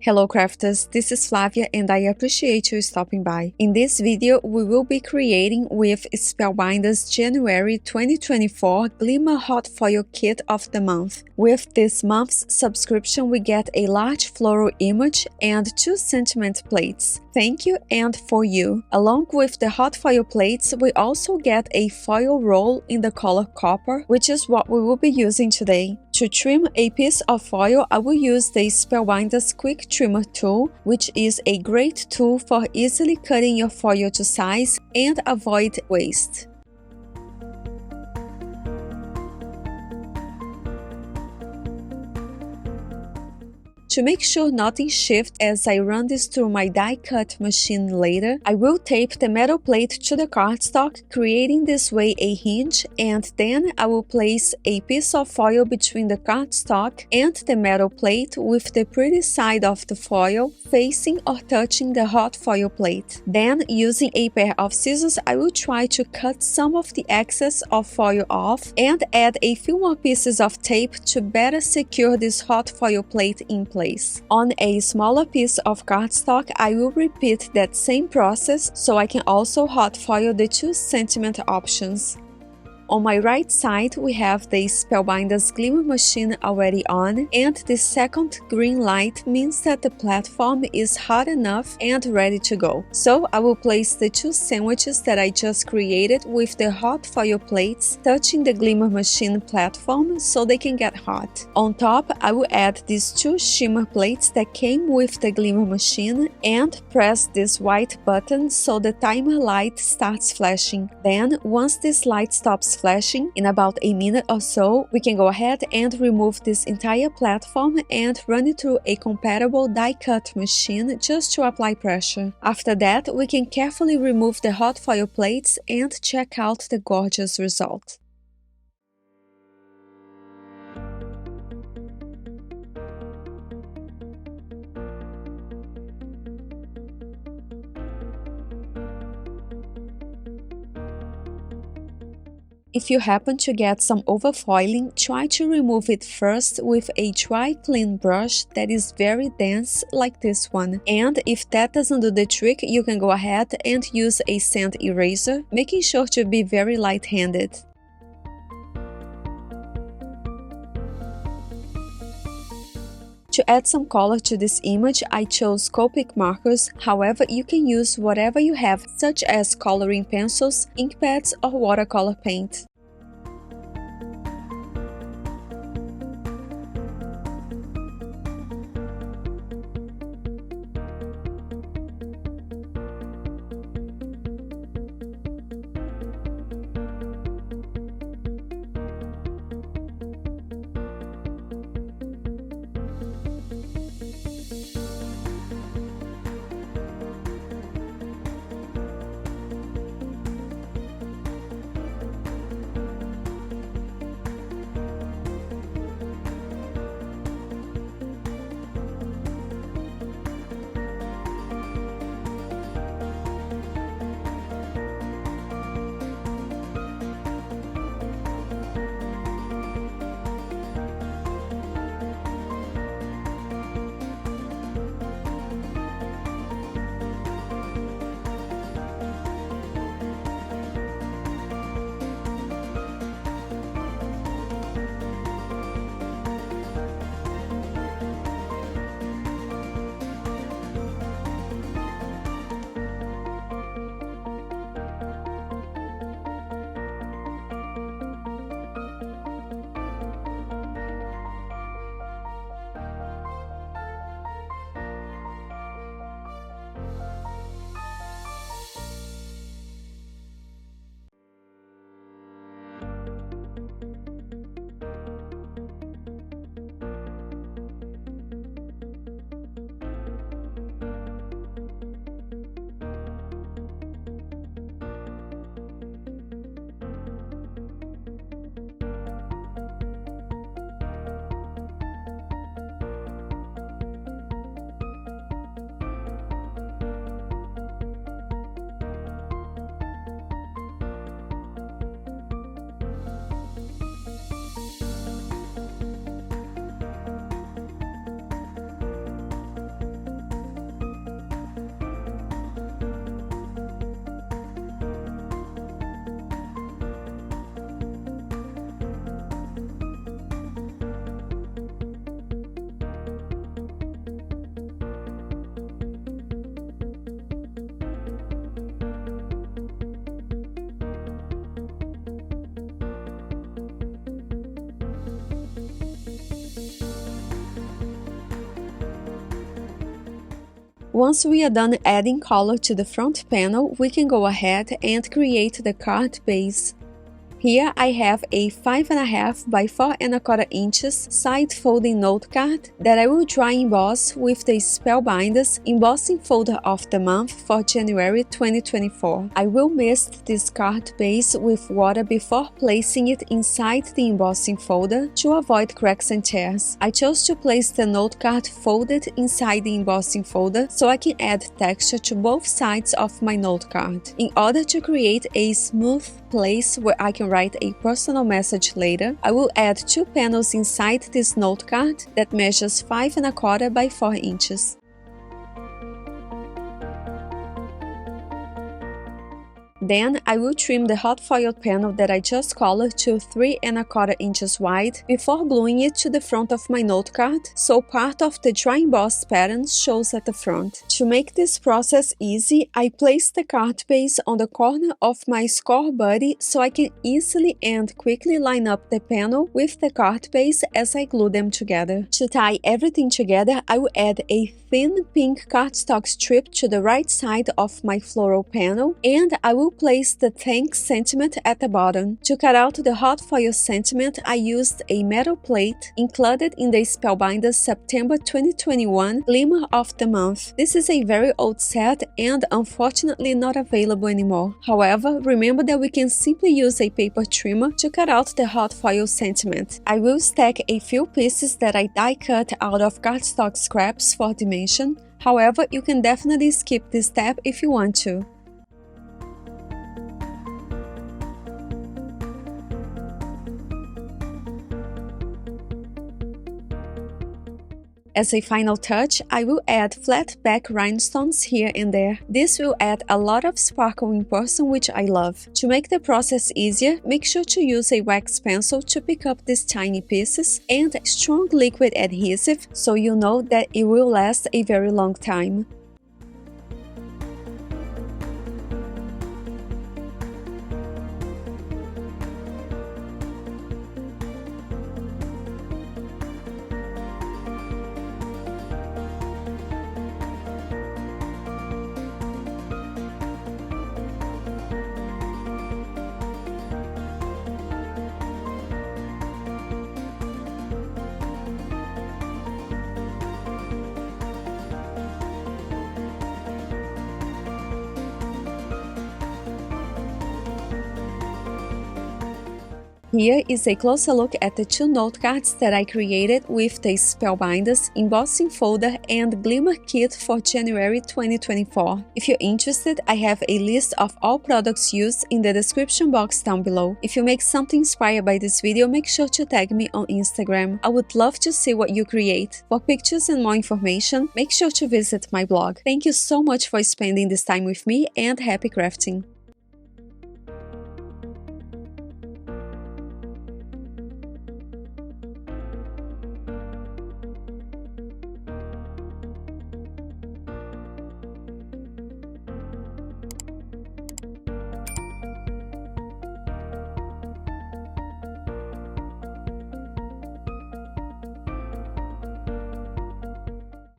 Hello crafters, this is Flavia and I appreciate you stopping by. In this video, we will be creating with Spellbinder's January 2024 Glimmer Hot Foil Kit of the Month. With this month's subscription, we get a large floral image and 2 sentiment plates. Thank you and for you. Along with the hot foil plates, we also get a foil roll in the color copper, which is what we will be using today. To trim a piece of foil, I will use the Spellbinder's Quick Trimmer tool, which is a great tool for easily cutting your foil to size and avoid waste. To make sure nothing shifts as I run this through my die-cut machine later, I will tape the metal plate to the cardstock, creating this way a hinge, and then I will place a piece of foil between the cardstock and the metal plate with the pretty side of the foil facing or touching the hot foil plate. Then, using a pair of scissors, I will try to cut some of the excess of foil off and add a few more pieces of tape to better secure this hot foil plate in place. On a smaller piece of cardstock, I will repeat that same process so I can also hot foil the 2 sentiment options. On my right side, we have the Spellbinder's Glimmer machine already on, and the second green light means that the platform is hot enough and ready to go. So I will place the 2 sandwiches that I just created with the hot foil plates touching the Glimmer machine platform so they can get hot. On top, I will add these 2 shimmer plates that came with the Glimmer machine and press this white button so the timer light starts flashing. Then, once this light stops flashing in about a minute or so, we can go ahead and remove this entire platform and run it through a compatible die-cut machine just to apply pressure. After that, we can carefully remove the hot foil plates and check out the gorgeous result. If you happen to get some overfoiling, try to remove it first with a dry clean brush that is very dense like this one. And if that doesn't do the trick, you can go ahead and use a sand eraser, making sure to be very light-handed. To add some color to this image, I chose Copic markers, however you can use whatever you have, such as coloring pencils, ink pads or watercolor paint. Once we are done adding color to the front panel, we can go ahead and create the card base. Here I have a 5.5 by 4.25 inches side folding note card that I will dry emboss with the Spellbinders embossing folder of the month for January 2024. I will mist this card base with water before placing it inside the embossing folder to avoid cracks and tears. I chose to place the note card folded inside the embossing folder so I can add texture to both sides of my note card. In order to create a smooth place where I can write a personal message later, I will add 2 panels inside this note card that measures 5.25 by 4 inches. Then I will trim the hot foil panel that I just colored to 3.25 inches wide before gluing it to the front of my note card, so part of the dry emboss pattern shows at the front. To make this process easy, I place the card base on the corner of my score buddy so I can easily and quickly line up the panel with the card base as I glue them together. To tie everything together, I will add a thin pink cardstock strip to the right side of my floral panel, and I will place the thanks sentiment at the bottom. To cut out the hot foil sentiment, I used a metal plate included in the Spellbinders September 2021 Glimmer of the Month. This is a very old set and unfortunately not available anymore. However, remember that we can simply use a paper trimmer to cut out the hot foil sentiment. I will stack a few pieces that I die cut out of cardstock scraps for dimension. However, you can definitely skip this step if you want to. As a final touch, I will add flat back rhinestones here and there. This will add a lot of sparkle in person, which I love. To make the process easier, make sure to use a wax pencil to pick up these tiny pieces and strong liquid adhesive so you know that it will last a very long time. Here is a closer look at the 2 note cards that I created with the Spellbinders embossing folder and glimmer kit for January 2024. If you're interested, I have a list of all products used in the description box down below. If you make something inspired by this video, make sure to tag me on Instagram. I would love to see what you create. For pictures and more information, make sure to visit my blog. Thank you so much for spending this time with me and happy crafting!